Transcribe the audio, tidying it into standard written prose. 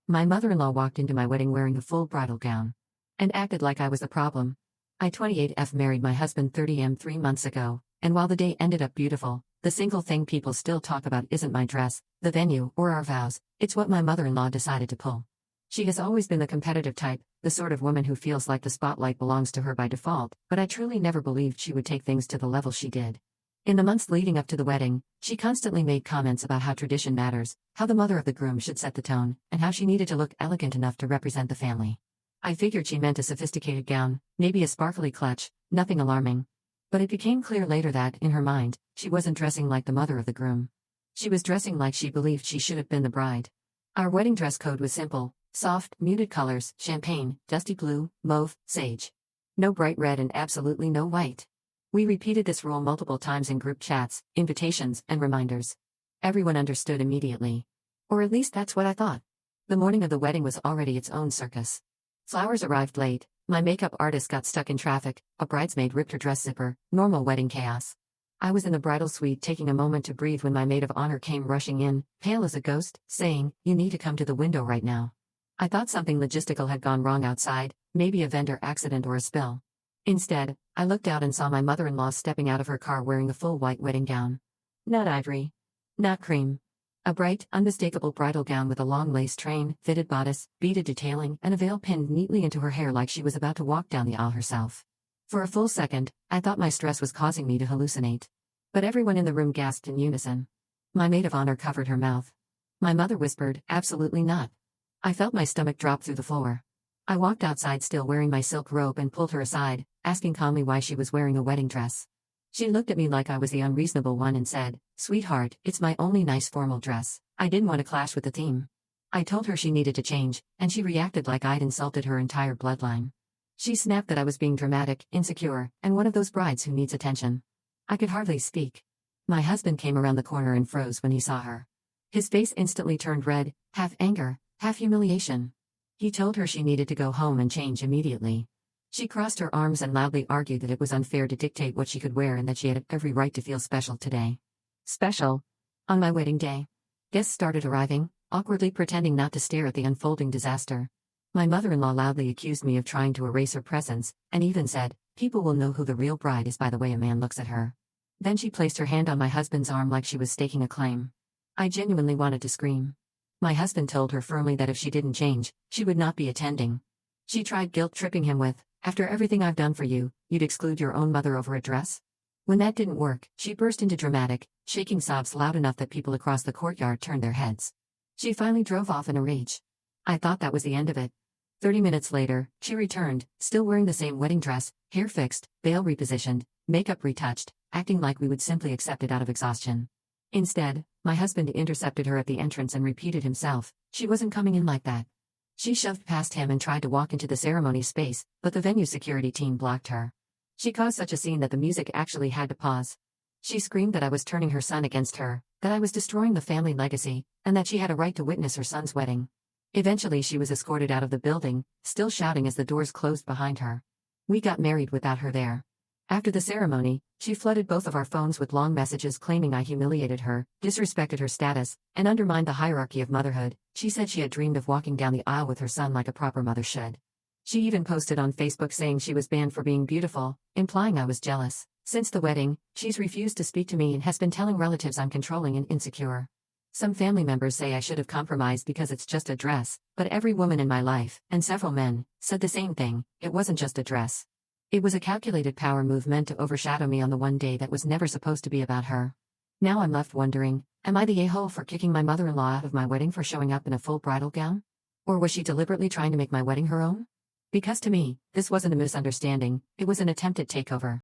My mother-in-law walked into my wedding wearing a full bridal gown and acted like I was the problem. I 28F married my husband 30M 3 months ago, and while the day ended up beautiful, the single thing people still talk about isn't my dress, the venue, or our vows, it's what my mother-in-law decided to pull. She has always been the competitive type, the sort of woman who feels like the spotlight belongs to her by default, but I truly never believed she would take things to the level she did. In the months leading up to the wedding, she constantly made comments about how tradition matters, how the mother of the groom should set the tone, and how she needed to look elegant enough to represent the family. I figured she meant a sophisticated gown, maybe a sparkly clutch, nothing alarming. But it became clear later that, in her mind, she wasn't dressing like the mother of the groom. She was dressing like she believed she should have been the bride. Our wedding dress code was simple: soft, muted colors, champagne, dusty blue, mauve, sage. No bright red and absolutely no white. We repeated this rule multiple times in group chats, invitations, and reminders. Everyone understood immediately. Or at least that's what I thought. The morning of the wedding was already its own circus. Flowers arrived late, my makeup artist got stuck in traffic, a bridesmaid ripped her dress zipper, normal wedding chaos. I was in the bridal suite taking a moment to breathe when my maid of honor came rushing in, pale as a ghost, saying, "You need to come to the window right now." I thought something logistical had gone wrong outside, maybe a vendor accident or a spill. Instead, I looked out and saw my mother-in-law stepping out of her car wearing a full white wedding gown. Not ivory. Not cream. A bright, unmistakable bridal gown with a long lace train, fitted bodice, beaded detailing, and a veil pinned neatly into her hair like she was about to walk down the aisle herself. For a full second, I thought my stress was causing me to hallucinate. But everyone in the room gasped in unison. My maid of honor covered her mouth. My mother whispered, "Absolutely not." I felt my stomach drop through the floor. I walked outside still wearing my silk robe and pulled her aside, asking calmly why she was wearing a wedding dress. She looked at me like I was the unreasonable one and said, "Sweetheart, it's my only nice formal dress. I didn't want to clash with the theme." I told her she needed to change, and she reacted like I'd insulted her entire bloodline. She snapped that I was being dramatic, insecure, and one of those brides who needs attention. I could hardly speak. My husband came around the corner and froze when he saw her. His face instantly turned red, half anger, half humiliation. He told her she needed to go home and change immediately. She crossed her arms and loudly argued that it was unfair to dictate what she could wear and that she had every right to feel special today. Special? On my wedding day. Guests started arriving, awkwardly pretending not to stare at the unfolding disaster. My mother-in-law loudly accused me of trying to erase her presence, and even said, "People will know who the real bride is by the way a man looks at her." Then she placed her hand on my husband's arm like she was staking a claim. I genuinely wanted to scream. My husband told her firmly that if she didn't change, she would not be attending. She tried guilt-tripping him with, "After everything I've done for you, you'd exclude your own mother over a dress?" When that didn't work, she burst into dramatic, shaking sobs loud enough that people across the courtyard turned their heads. She finally drove off in a rage. I thought that was the end of it. 30 minutes later, she returned, still wearing the same wedding dress, hair fixed, veil repositioned, makeup retouched, acting like we would simply accept it out of exhaustion. Instead, my husband intercepted her at the entrance and repeated himself, "She wasn't coming in like that." She shoved past him and tried to walk into the ceremony space, but the venue security team blocked her. She caused such a scene that the music actually had to pause. She screamed that I was turning her son against her, that I was destroying the family legacy, and that she had a right to witness her son's wedding. Eventually she was escorted out of the building, still shouting as the doors closed behind her. We got married without her there. After the ceremony, she flooded both of our phones with long messages claiming I humiliated her, disrespected her status, and undermined the hierarchy of motherhood. She said she had dreamed of walking down the aisle with her son like a proper mother should. She even posted on Facebook saying she was banned for being beautiful, implying I was jealous. Since the wedding, she's refused to speak to me and has been telling relatives I'm controlling and insecure. Some family members say I should have compromised because it's just a dress, but every woman in my life, and several men, said the same thing: it wasn't just a dress. It was a calculated power move meant to overshadow me on the one day that was never supposed to be about her. Now I'm left wondering, am I the a-hole for kicking my mother-in-law out of my wedding for showing up in a full bridal gown? Or was she deliberately trying to make my wedding her own? Because to me, this wasn't a misunderstanding, it was an attempted takeover.